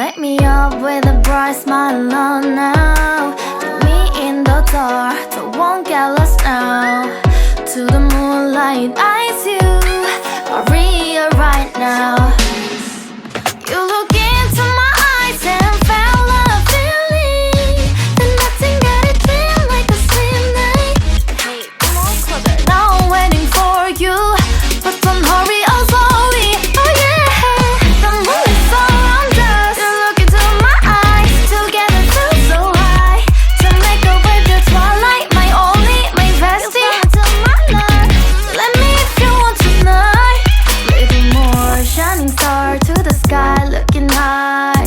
Let me up with a bright smile on now. Put me in the dark, so won't get lost now. To the moonlight, eyes you are real right now. You look into my eyes and felt a feeling that nothing got a dream like a slim night. Hey, come on, closer. Now I'm waiting for you, but don't hurry, oh slowly. Oh yeah, the moon is around us. You look into my eyes, together feel so high. To make a wave the twilight, my only, my bestie. Into my life, let me if you want tonight. Little more shining star to the sky, looking high.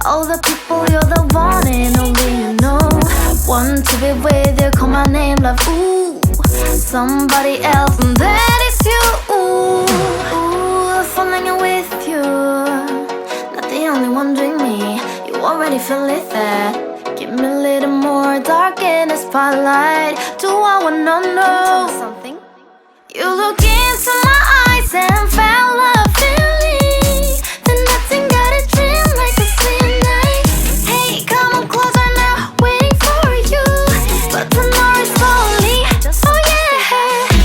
All the people, you're the one and only you know. Want to be with you, call my name, love, ooh. Somebody else, and that is you, ooh. Falling in with you, not the only one doing me. You already feel it there. Give me a little more dark in the spotlight. Do I wanna know something? You look into my eyes and felt a feeling that nothing got a dream like a slim night. Hey, come on closer now, waiting for you, but tomorrow is slowly. Oh yeah,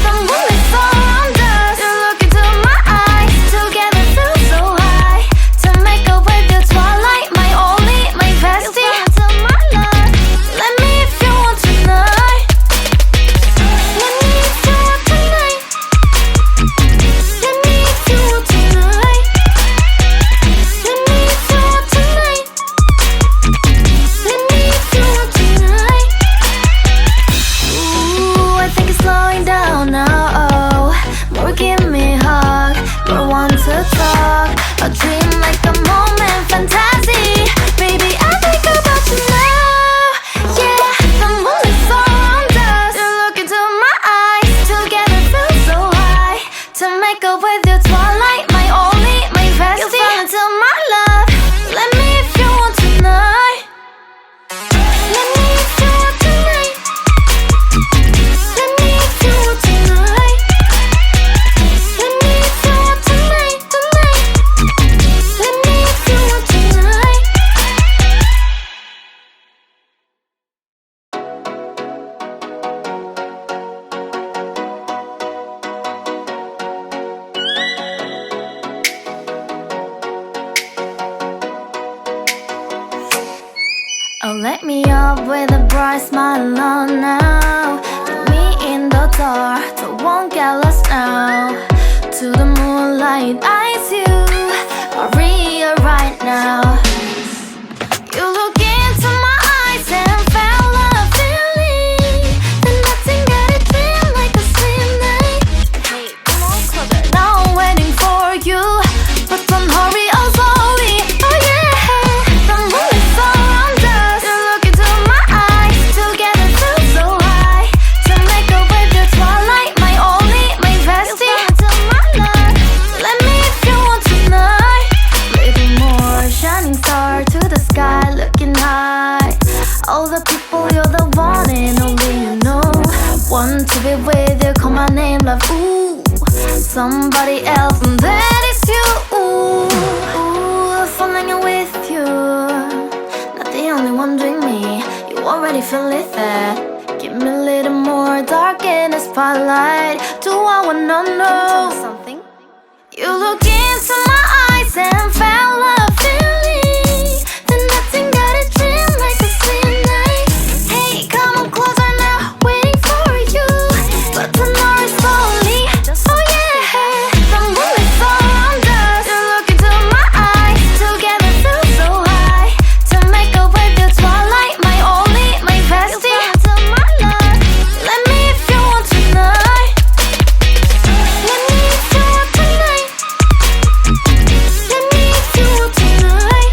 the moon is around us. You look into my eyes, together feel so high. To make a wave the twilight, my only, my bestie. Into my life, let me if you want tonight. Let me if you want tonight. Let me if you want tonight. Let me if you want tonight. Let me if you want tonight. Ooh, I think it's slowing down now. Oh, more give me a hug, more want to talk. A dream like a moment, fantasy. Baby, I think about you now. Yeah, the moon is around us. You look into my eyes, together feel so high. To make a with the twilight, my only, my bestie. You fell into my love. Let me if you want tonight. Let me if you want tonight. Let me if you want tonight. Let me if you want tonight, tonight. Let me if you want tonight. Oh, let me up with a bright smile on now. Put me in the dark, so won't get lost now. To the moonlight, eyes you are real right now. You look into my eyes and felt a feeling that nothing got a dream like a slim night. Hey, come on, closer. Now I'm waiting for you, but don't hurry, oh slowly. Oh yeah, the moon is around us. You look into my eyes, together feel so high. To make a wave the twilight, my only, my bestie. Into my life, let me if you want tonight. Little more shining star to the sky, looking high. All the people, you're the one and only you know. Want to be with you, call my name, love, ooh. Somebody else, and that is you, ooh. Falling in with you, not the only one doing me. You already feel it there. Give me a little more dark in the spotlight. Do I wanna know something? You look into my eyes and felt a feeling that nothing got a dream like a slim night. Hey, come on closer now, waiting for you, but tomorrow is slowly. Oh yeah, the moon is around us. You look into my eyes, together feel so high. To make a wave the twilight, my only, my bestie. Into my life, let me if you want tonight. Let me if you want tonight. Let me if you want tonight.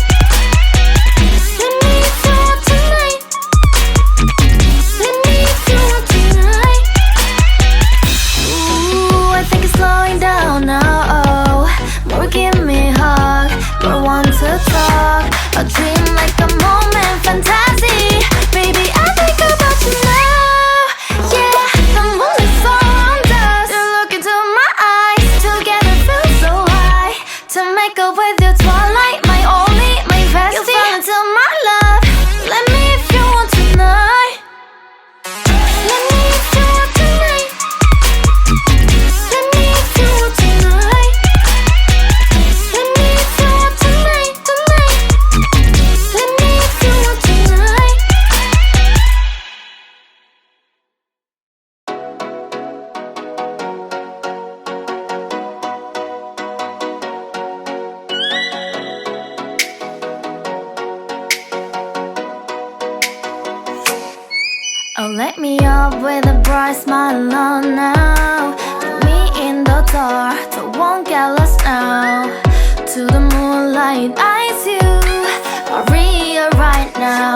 Let me if you want tonight. Let me if you want tonight. Ooh, I think it's slowing down now. Oh, more give me a hug, more want to talk. A dream like a moment, fantasy. Baby, I think about you now. Yeah, the moon is around us. You look into my eyes, together feel so high. To make a with the twilight, my only, my bestie. up with a bright smile on now. Put me in the dark, so won't get lost now. To the moonlight, eyes you are real right now.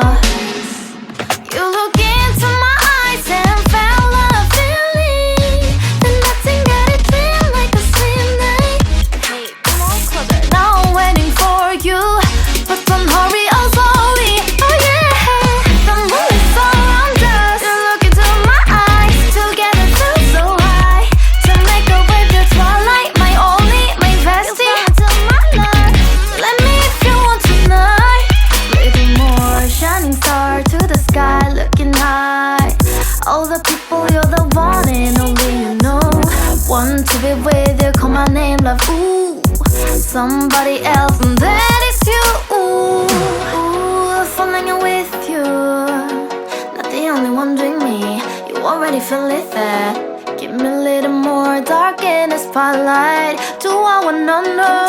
You look into my eyes and felt a feeling. Then nothing got it feel like a slim night. Hey, come on closer. Now I'm waiting for you, but don't hurry, oh slowly. Oh yeah, the moon is around us. You look into my eyes, together feel so high. To make a wave the twilight, my only, my bestie. My love, let me if you want tonight. Little more shining star to the sky, looking high. All the people, you're the one and only you know. Want to be with you, call my name, love, ooh. Somebody else, and that is you, ooh. Falling with you, not the only one doing me. You already feel it there. Give me a little more dark in the spotlight. Do I wanna know?